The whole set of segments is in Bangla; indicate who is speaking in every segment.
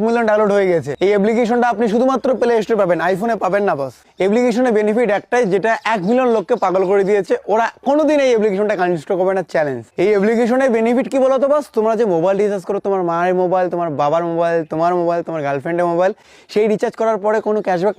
Speaker 1: মিলিয়ন ডাউনলোড হয়ে গেছে। এই অ্যাপ্লিকেশনটা আপনি শুধুমাত্র প্লে স্টোরে পাবেন, আইফোনে পাবেন না বস। অ্যাপ্লিকেশনের বেনিফিট একটাই, যেটা 1 মিলিয়ন লোককে পাগল করে দিয়েছে, ওরা কোনোদিন এই অ্যাপ্লিকেশনটা আনইনস্টল করবে না, চ্যালেঞ্জ। এই অ্যাপ্লিকেশনের বেনিফিট কি বলতো বস? তোমরা যে মোবাইল রিচার্জ করো, তোমার মায়ের মোবাইল, তোমার বাবার মোবাইল, তোমার মোবাইল, তোমার গার্লফ্রেন্ডের মোবাইল, সেই রিচার্জ করার পরে কোনো ক্যাশব্যাক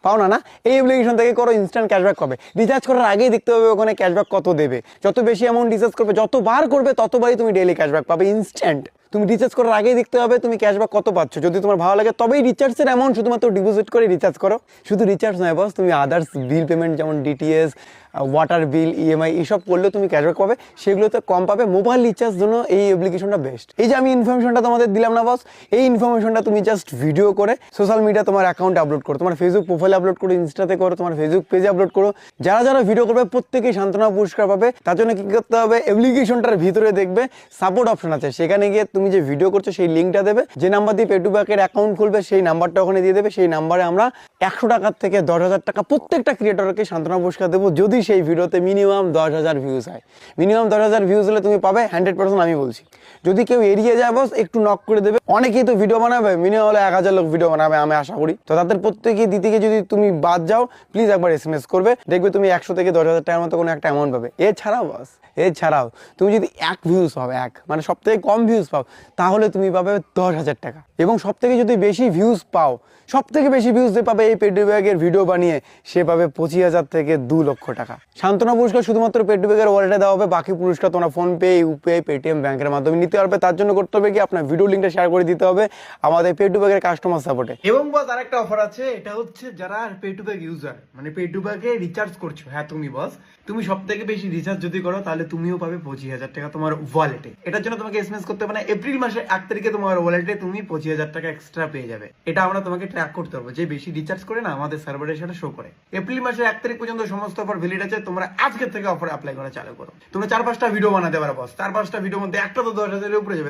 Speaker 1: পাও না। এই অ্যাপ্লিকেশন থেকে করো, ইনস্ট্যান্ট ক্যাশব্যাক পাবে। রিচার্জ করার আগেই দেখতে হবে ওখানে ক্যাশব্যাক কত দেবে। যত বেশি অ্যামাউন্ট রিচার্জ করবে, যতবার করবে, ততবারই তুমি ডেইলি ক্যাশব্যাক পাবে ইনস্ট্যান্ট। তুমি রিচার্জ করার আগেই দেখতে হবে তুমি ক্যাশব্যাক কত পাচ্ছ। যদি তোমার ভালো লাগে তবেই রিচার্জের অ্যামাউন্ট শুধুমাত্র ডিপোজিট করে রিচার্জ করো। শুধু রিচার্জ নয় বস, তুমি আদার্স বিল পেমেন্ট যেমন ডিটিএস, ওয়াটার বিল, ইএমআই এসব করলেও তুমি ক্যাশব্যাক পাবে, সেগুলোতে কম পাবে। মোবাইল রিচার্জ জন্য এই অ্যাপ্লিকেশনটা বেস্ট। এই যে আমি ইনফরমেশনটা তোমাদের দিলাম না বস, এই ইনফরমেশনটা তুমি জাস্ট ভিডিও করে সোশ্যাল মিডিয়া তোমার অ্যাকাউন্টে আপলোড করো, তোমার ফেসবুক প্রোফাইলে আপলোড করো, ইনস্টাতে করো, তোমার ফেসবুক পেজে আপলোড করো। যারা যারা ভিডিও করবে প্রত্যেকেই সান্ত্বনা পুরস্কার পাবে। তার জন্য কি করতে হবে? অ্যাপ্লিকেশনটার ভিতরে দেখবে সাপোর্ট অপশন আছে, সেখানে গিয়ে তুমি যে ভিডিও করছো সেই লিঙ্কটা দেবে। যে নাম্বার দিয়ে পেটুব্যাকের অ্যাকাউন্ট খুলবে সেই নাম্বারটা ওখানে দিয়ে দেবে। সেই নাম্বারে আমরা 100 টাকার থেকে 10,000 টাকা প্রত্যেকটা ক্রিয়েটরকে সান্ত্বনা পুরস্কার দেবো, যদি সেই ভিডিওতে মিনিমাম 10,000 ভিউজ হয়। মিনিমাম 10,000 ভিউজ হলে তুমি পাবে 100%, আমি বলছি। যদি কেউ এড়িয়ে যায় বস, একটু নক করে দেবে। অনেকেই তো ভিডিও বানাবে, মিনিমাম হলে 1000 লোক ভিডিও বানাবে আমি আশা করি। তো তাদের প্রত্যেকেই দিতে গিয়ে যদি তুমি বাদ যাও, প্লিজ একবার SMS করবে, দেখবে তুমি 100 থেকে 10,000 টাকার মতো কোনো একটা অ্যামাউন্ট পাবে। এছাড়াও তুমি যদি 1 ভিউজ পাও, মানে সব থেকে কম ভিউজ পাও, তাহলে তুমি পাবে 10,000 টাকা। এবং সব থেকে যদি বেশি ভিউজ পাও, সব থেকে বেশি ভিউজ যে পাবে এই পেটুব্যাকের ভিডিও বানিয়ে, সে পাবে 25,000 থেকে 2 লক্ষ টাকা। সান্ত্বনা পুরস্কার শুধুমাত্র পেটুব্যাকের ওয়ালেটে দেওয়া হবে। বাকি পুরস্কার তোমরা ফোনপে, ইউপিআই, পেটিএম, ব্যাংকের মাধ্যমে নিতে পারবে। তার জন্য করতে হবে কি, আপনার ভিডিও লিঙ্কটা শেয়ার করে দিতে হবে আমাদের পেটুব্যাকের কাস্টমার সাপোর্টে।
Speaker 2: এবং বস আরেকটা অফার আছে, এটা হচ্ছে যারা পেটুব্যাক ইউজার, মানে পেটুব্যাকে রিচার্জ করছো, হ্যাঁ তুমি বস, তুমি সব থেকে বেশি রিচার্জ যদি করো, তাহলে তুমিও পাবে 25,000 টাকা তোমার ওয়ালেটে। এটার জন্য তোমাকে SMS করতে হবে না। এপ্রিল মাসের 1 তারিখে তোমার ওয়ালেটে তুমি 25,000 টাকা এক্সট্রা পেয়ে যাবে। এটা আমরা তোমাকে ট্র্যাক করতে পারবো, যে বেশি রিচার্জ করে না আমাদের সার্ভারে সেটা শো করে। এপ্রিল মাসের 1 তারিখ পর্যন্ত সমস্ত অফার ভ্যালিড আছে। তোমরা আজকে থেকে অফার অ্যাপ্লাই করা চালু করো। তোমরা 4-5টা ভিডিও বানাতে পারো বস। 4-5টা ভিডিওর মধ্যে একটা তো 10,000 এর উপরে যাবে।